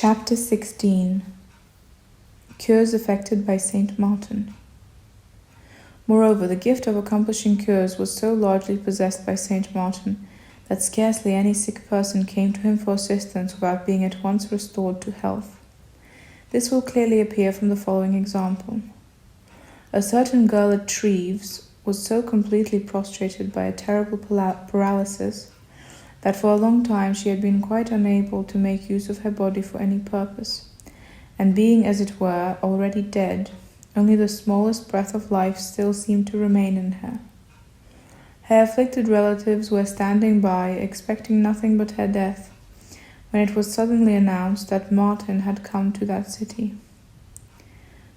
Chapter 16. Cures effected by Saint Martin. Moreover, the gift of accomplishing cures was so largely possessed by Saint Martin that scarcely any sick person came to him for assistance without being at once restored to health. This will clearly appear from the following example. A certain girl at Treves was so completely prostrated by a terrible paralysis that for a long time she had been quite unable to make use of her body for any purpose, and being, as it were, already dead, only the smallest breath of life still seemed to remain in her. Her afflicted relatives were standing by, expecting nothing but her death, when it was suddenly announced that Martin had come to that city.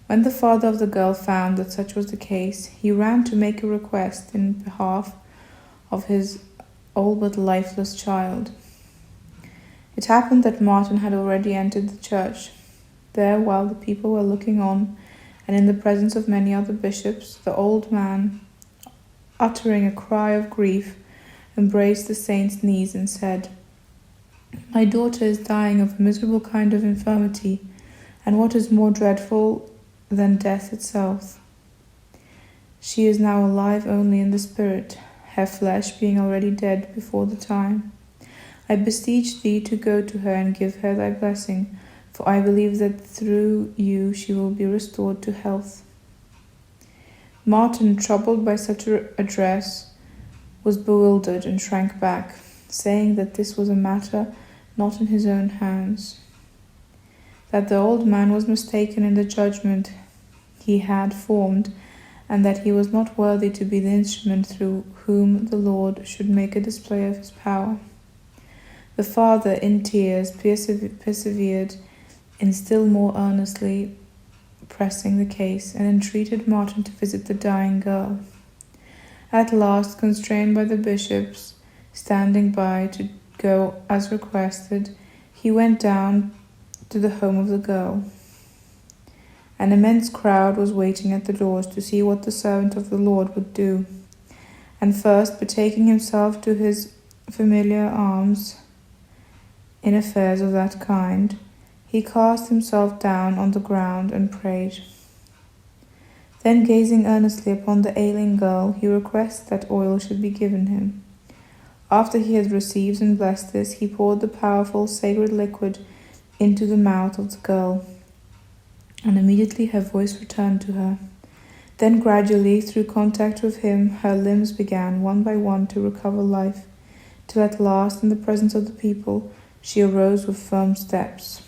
When the father of the girl found that such was the case, he ran to make a request in behalf of his all but lifeless child. It happened that Martin had already entered the church. There, while the people were looking on, and in the presence of many other bishops, the old man, uttering a cry of grief, embraced the saint's knees and said, "My daughter is dying of a miserable kind of infirmity, and what is more dreadful than death itself? She is now alive only in the spirit, her flesh being already dead before the time. I beseech thee to go to her and give her thy blessing, for I believe that through you she will be restored to health." Martin, troubled by such an address, was bewildered and shrank back, saying that this was a matter not in his own hands, that the old man was mistaken in the judgment he had formed, and that he was not worthy to be the instrument through whom the Lord should make a display of his power. The father, in tears, persevered in still more earnestly pressing the case, and entreated Martin to visit the dying girl. At last, constrained by the bishops standing by to go as requested, he went down to the home of the girl. An immense crowd was waiting at the doors to see what the servant of the Lord would do, and first, betaking himself to his familiar arms in affairs of that kind, he cast himself down on the ground and prayed. Then, gazing earnestly upon the ailing girl, he requested that oil should be given him. After he had received and blessed this, he poured the powerful sacred liquid into the mouth of the girl, and immediately her voice returned to her. Then gradually, through contact with him, her limbs began one by one to recover life, till at last, in the presence of the people, she arose with firm steps.